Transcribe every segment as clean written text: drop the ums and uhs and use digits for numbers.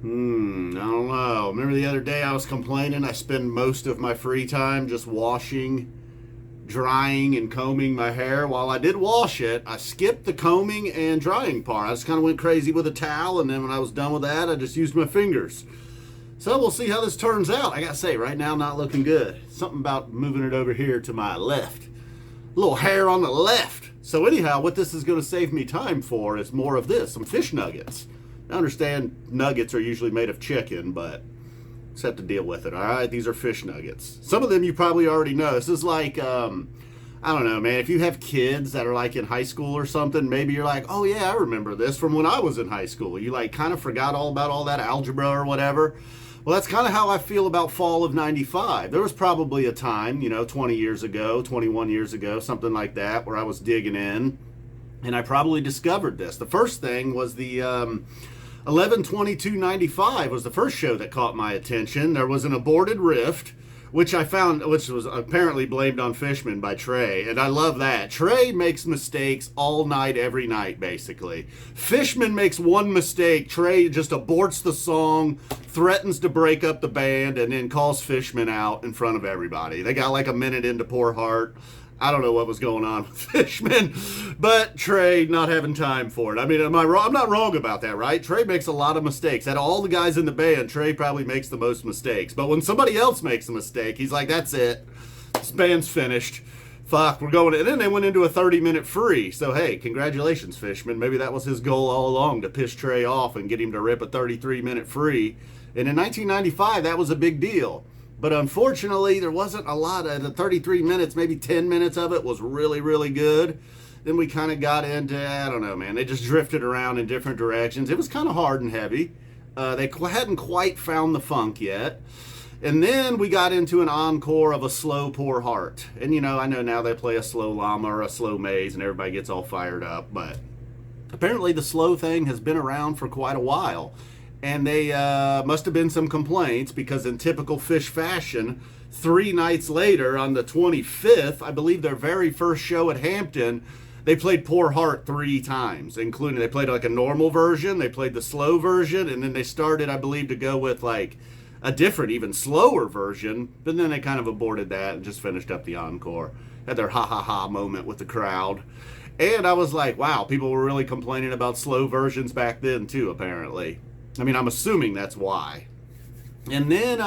I don't know. Remember the other day I was complaining I spend most of my free time just washing, drying, and combing my hair. While I did wash it, I skipped the combing and drying part. I just kind of went crazy with a towel, and then when I was done with that, I just used my fingers. So we'll see how this turns out. I gotta say, right now, not looking good. Something about moving it over here to my left. A little hair on the left. So anyhow, what this is gonna save me time for is more of this, some fish nuggets. I understand nuggets are usually made of chicken, but just have to deal with it. All right, these are fish nuggets. Some of them you probably already know. This is like, I don't know, man. If you have kids that are like in high school or something, maybe you're like, oh yeah, I remember this from when I was in high school. You like kind of forgot all about all that algebra or whatever. Well, that's kind of how I feel about fall of 95. There was probably a time, 20 years ago, 21 years ago, something like that, where I was digging in, and I probably discovered this. The first thing was the 11/22/95 was the first show that caught my attention. There was an aborted rift, which I found, which was apparently blamed on Fishman by Trey, and I love that. Trey makes mistakes all night, every night, basically. Fishman makes one mistake. Trey just aborts the song, threatens to break up the band, and then calls Fishman out in front of everybody. They got like a minute into Poor Heart. I don't know what was going on with Fishman, but Trey not having time for it. I mean, am I wrong? I'm not wrong about that, right? Trey makes a lot of mistakes. Out of all the guys in the band, Trey probably makes the most mistakes. But when somebody else makes a mistake, he's like, that's it. This band's finished. Fuck, we're going. And then they went into a 30-minute free. So, hey, congratulations, Fishman. Maybe that was his goal all along, to piss Trey off and get him to rip a 33-minute free. And in 1995, that was a big deal. But unfortunately, there wasn't a lot of the 33 minutes, maybe 10 minutes of it was really, really good. Then we kind of got into, I don't know, man. They just drifted around in different directions. It was kind of hard and heavy. They hadn't quite found the funk yet. And then we got into an encore of a slow Poor Heart. And, I know now they play a slow llama or a slow maze and everybody gets all fired up. But apparently the slow thing has been around for quite a while. And they must have been some complaints, because in typical Phish fashion, 3 nights later, on the 25th, I believe their very first show at Hampton, they played Poor Heart 3 times, including they played like a normal version, they played the slow version, and then they started, I believe, to go with like a different, even slower version, but then they kind of aborted that and just finished up the encore. Had their ha-ha-ha moment with the crowd. And I was like, wow, people were really complaining about slow versions back then too, apparently. I mean, I'm assuming that's why. And then,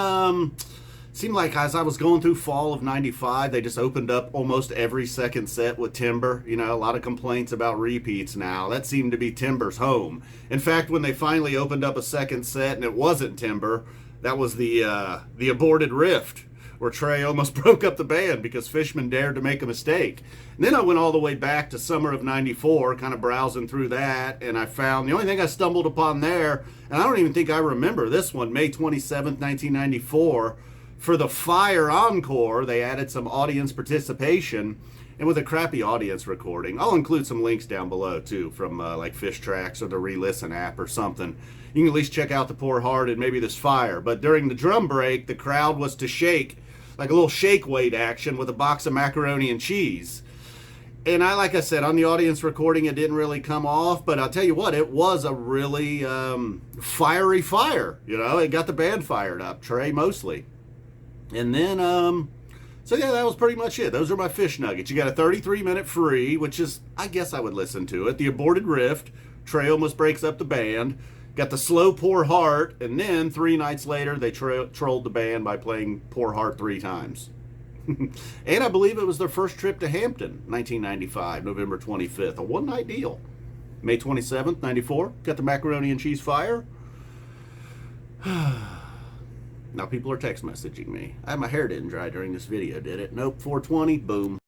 seemed like as I was going through fall of 95, they just opened up almost every second set with Timber. A lot of complaints about repeats now. That seemed to be Timber's home. In fact, when they finally opened up a second set and it wasn't Timber, that was the aborted rift, where Trey almost broke up the band because Fishman dared to make a mistake. And then I went all the way back to summer of 94, kind of browsing through that, and I found the only thing I stumbled upon there, and I don't even think I remember this one, May 27th, 1994, for the Fire Encore, they added some audience participation, and with a crappy audience recording. I'll include some links down below, too, from like Phish Tracks or the Re-Listen app or something. You can at least check out the Poor Heart and maybe this Fire. But during the drum break, the crowd was to shake, like a little shake weight action with a box of macaroni and cheese. And like I said, on the audience recording, it didn't really come off, but I'll tell you what, it was a really fiery fire. It got the band fired up, Trey mostly. And then, so yeah, that was pretty much it. Those are my Phish nuggets. You got a 33-minute free, which is, I guess I would listen to it. The aborted rift, Trey almost breaks up the band. Got the slow Poor Heart, and then 3 nights later, they trolled the band by playing Poor Heart 3 times. And I believe it was their first trip to Hampton, 1995, November 25th. A one-night deal. May 27th, 94. Got the macaroni and cheese fire. Now people are text messaging me. My hair didn't dry during this video, did it? Nope, 420, boom.